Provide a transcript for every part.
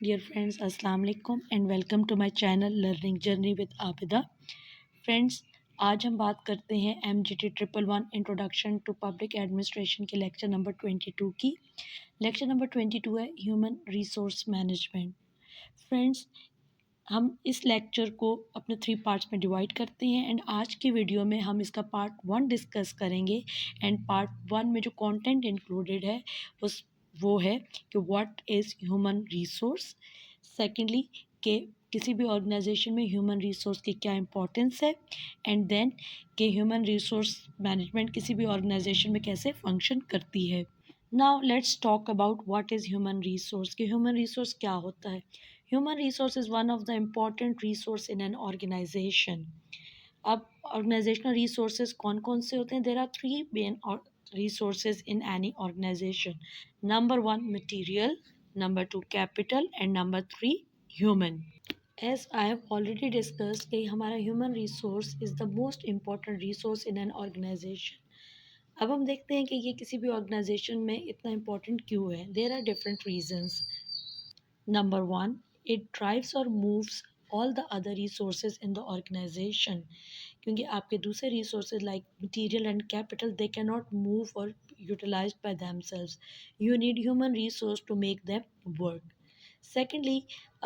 Dear friends, Assalamu alaikum and welcome to my channel Learning Journey with Abida. Friends, आज हम बात करते हैं MGT 111 introduction to public administration के lecture number 22 की। लेक्चर नंबर 22 है ह्यूमन रिसोर्स मैनेजमेंट। फ्रेंड्स, हम इस लेक्चर को अपने 3 पार्ट्स में डिवाइड करते हैं एंड आज की वीडियो में हम इसका पार्ट 1 डिस्कस करेंगे एंड पार्ट 1 में जो कंटेंट इंक्लूडेड है उस वो है कि what is human resource. Secondly, कि किसी भी ऑर्गेनाइजेशन में ह्यूमन रिसोर्स की क्या इंपॉर्टेंस है एंड देन कि ह्यूमन रिसोर्स मैनेजमेंट किसी भी ऑर्गेनाइजेशन में कैसे फंक्शन करती है। Now let's talk about what is human resource कि ह्यूमन रिसोर्स क्या होता है। Human resource is one of the important resource in an organization. अब ऑर्गेनाइजेशनल रिसोर्सेज कौन कौन से होते हैं? There are 3 main resources in any organization. Number 1, material. Number 2, capital. And number 3, human. As I have already discussed कि हमारा human resource is the most important resource in an organization. अब हम देखते हैं कि ये किसी भी ऑर्गेनाइजेशन में इतना इम्पोर्टेंट क्यों है। There are different reasons. Number 1, it drives or moves all the other resources in the organization. क्योंकि आपके दूसरे resources like material and capital they cannot move or utilized by themselves. You need human resource to make them work. Secondly,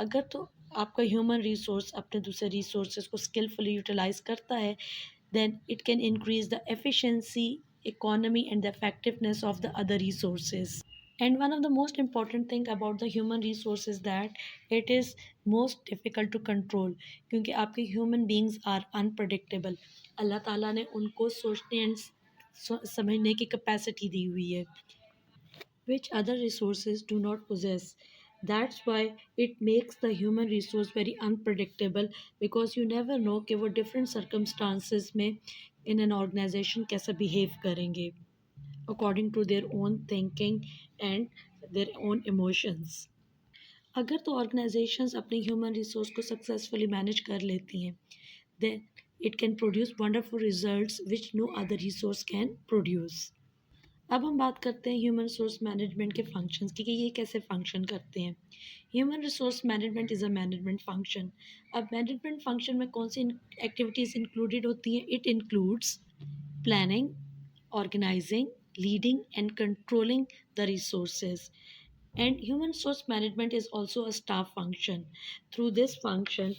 अगर तो आपका human resource अपने दूसरे resources को skilfully utilise करता है then it can increase the efficiency, economy and the effectiveness of the other resources. And one of the most important thing about the human resource is that it is most difficult to control क्योंकि आपके human beings are unpredictable. अल्लाह ताला ने उनको सोचने and समझने की capacity दी हुई है which other resources do not possess. That's why it makes the human resource very unpredictable because you never know कि वो different circumstances में in an organization कैसा behave करेंगे according to their own thinking and their own emotions. अगर तो organizations अपनी human resource को successfully manage कर लेती हैं then it can produce wonderful results which no other resource can produce. अब हम बात करते हैं ह्यूमन रिसोर्स मैनेजमेंट के फंक्शंस की कि ये कैसे फंक्शन करते हैं। Human resource management is a management function. अब मैनेजमेंट फंक्शन में कौन सी एक्टिविटीज़ इंक्लूडेड होती हैं? It includes planning, organizing, leading, and controlling the resources. And human resource management is also a staff function. Through this function,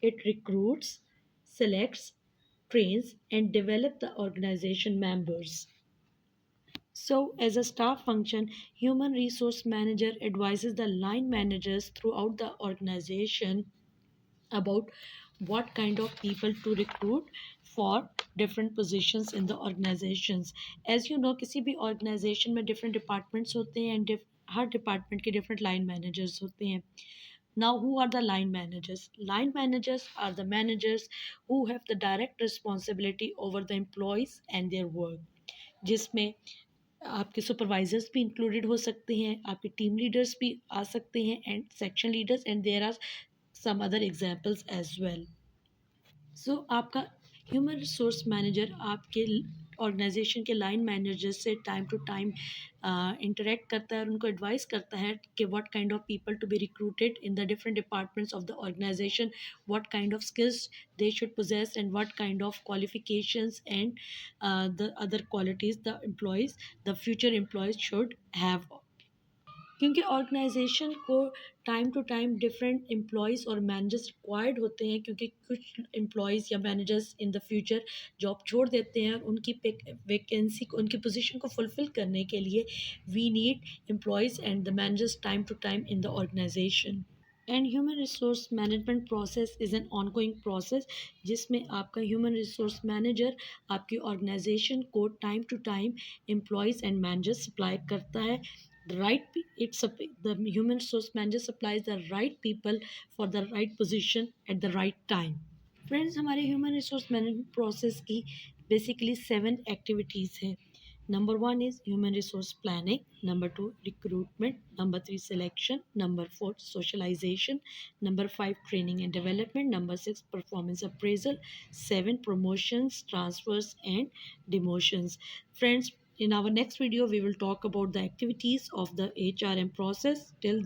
it recruits, selects, trains, and develops the organization members. So, as a staff function, human resource manager advises the line managers throughout the organization about what kind of people to recruit for different positions in the organizations. As you know, किसी भी organization में different departments होते हैं and her department के different line managers होते हैं. Now, who are the line managers? Line managers are the managers who have the direct responsibility over the employees and their work. जिसमें आपके supervisors भी included हो सकते हैं, आपके टीम लीडर्स भी आ सकते हैं and section leaders and there are some other examples as well. So आपका ह्यूमन रिसोर्स मैनेजर आपके ऑर्गेनाइजेशन के लाइन मैनेजर से टाइम टू टाइम इंटरेक्ट करता है और उनको एडवाइस करता है कि what kind of people to be recruited in the different departments of the organisation, what kind of skills they should possess and what kind of qualifications and the other qualities the future employees should have. क्योंकि organization को time to time different employees और managers required होते हैं क्योंकि कुछ employees या managers in the future job छोड़ देते हैं और उनकी वैकेंसी को उनकी पोजीशन को फुलफ़िल करने के लिए we need employees and the managers time to time in the organization. And human resource management process is an ongoing process जिसमें आपका ह्यूमन रिसोर्स मैनेजर आपकी ऑर्गेनाइजेशन को time to time employees and managers supply करता है. The human resource manager supplies the right people for the right position at the right time. Friends, हमारे human resource management process की basically 7 activities हैं. Number 1 is human resource planning. Number 2, recruitment. Number 3, selection. Number 4, socialization. Number 5, training and development. Number 6, performance appraisal. 7, promotions, transfers, and demotions. Friends, in our next video, we will talk about the activities of the HRM process. Till then,